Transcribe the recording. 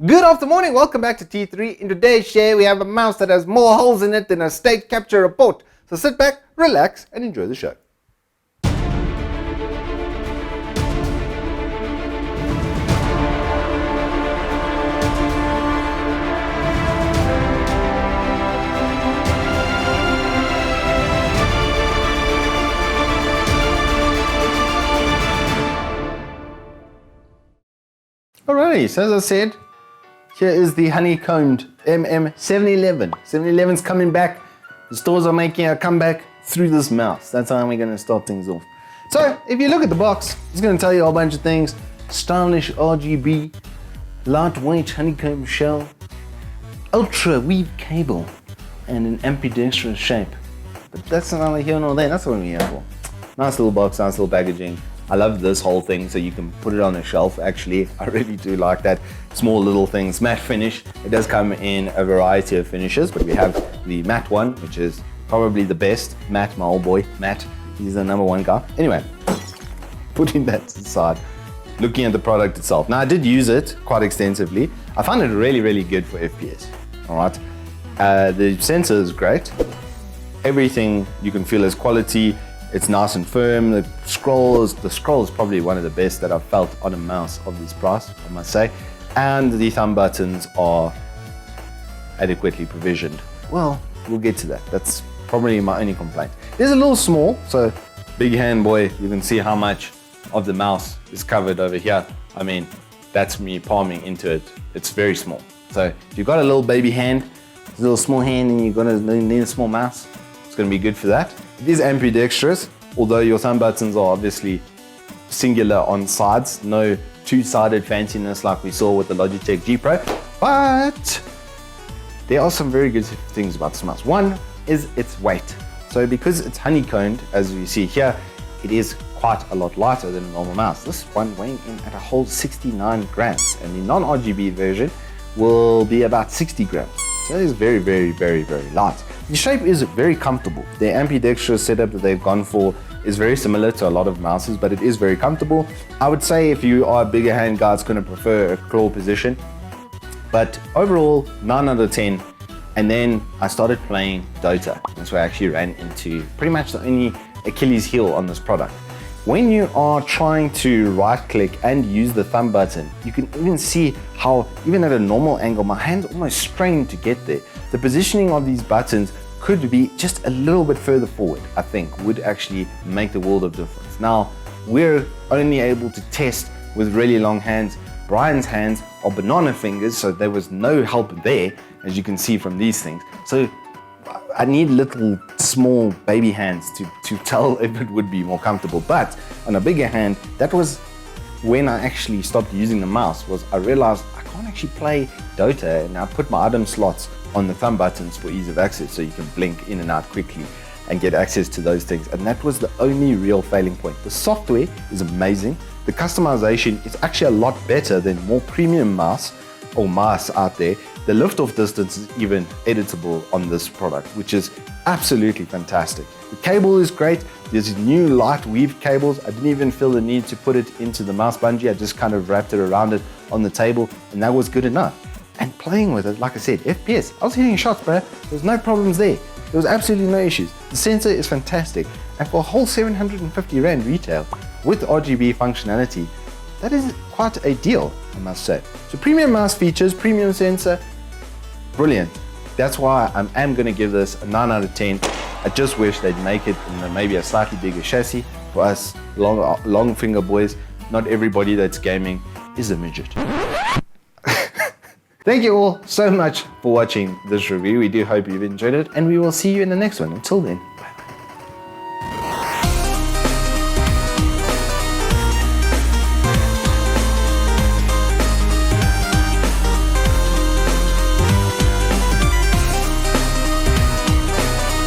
Good afternoon, welcome back to T3. In today's share, we have a mouse that has more holes in it than a state capture report. So sit back, relax, and enjoy the show. Alrighty, so as I said, here is the honeycombed MM711. 711's coming back. The stores are making a comeback through this mouse. That's how we're going to start things off. So if you look at the box, it's going to tell you a whole bunch of things. Stylish RGB, lightweight honeycomb shell, ultra weave cable, and an ambidextrous shape. But that's neither here nor there. That's what we're here for. Nice little box, nice little packaging. I love this whole thing, so you can put it on a shelf. Actually, I really do like that. Small little things, matte finish. It does come in a variety of finishes, but we have the matte one, which is probably the best. Matt, my old boy, Matt, he's the #1 guy. Anyway, putting that aside, looking at the product itself. Now, I did use it quite extensively. I found it really, really good for FPS. All right, the sensor is great. Everything you can feel is quality. It's nice and firm. The scroll is probably one of the best that I've felt on a mouse of this price, I must say. And the thumb buttons are adequately provisioned. Well, we'll get to that. That's probably my only complaint. It is a little small, so big hand boy, you can see how much of the mouse is covered over here. I mean, that's me palming into it. It's very small. So if you've got a little baby hand, a little small hand, and you're gonna need a small mouse, it's gonna be good for that. It is ambidextrous, although your thumb buttons are obviously singular on sides, no two-sided fanciness like we saw with the Logitech G Pro, but there are some very good things about this mouse. One is its weight. So because it's honeycombed, as you see here, it is quite a lot lighter than a normal mouse. This one weighing in at a whole 69 grams, and the non-RGB version will be about 60 grams. So it is very, very, very, very light. The shape is very comfortable. The ambidextrous setup that they've gone for is very similar to a lot of mouses, but it is very comfortable. I would say if you are a bigger hand guy, it's going to prefer a claw position. But overall, 9 out of 10. And then I started playing Dota. That's where I actually ran into pretty much the only Achilles heel on this product. When you are trying to right click and use the thumb button, you can even see how, even at a normal angle, my hand's almost strained to get there. The positioning of these buttons could be just a little bit further forward, I think, would actually make the world of difference. Now, we're only able to test with really long hands. Brian's hands are banana fingers, so there was no help there, as you can see from these things. So I need little small baby hands to tell if it would be more comfortable. But on a bigger hand, that was when I actually stopped using the mouse, was I realized I can't actually play Dota, and I put my item slots on the thumb buttons for ease of access, so you can blink in and out quickly and get access to those things. And that was the only real failing point. The software is amazing. The customization is actually a lot better than more premium mouse or mice out there. The lift-off distance is even editable on this product, which is absolutely fantastic. The cable is great. There's new light weave cables. I didn't even feel the need to put it into the mouse bungee. I just kind of wrapped it around it on the table, and that was good enough. And playing with it, like I said, FPS, I was hitting shots, bro. There's no problems there. There was absolutely no issues. The sensor is fantastic. And for a whole 750 Rand retail with RGB functionality, that is quite a deal, I must say. So premium mouse features, premium sensor, brilliant. That's why I am going to give this a 9 out of 10. I just wish they'd make it in maybe a slightly bigger chassis for us long finger boys. Not everybody that's gaming is a midget. Thank you all so much for watching this review. We do hope you've enjoyed it, and we will see you in the next one. Until then.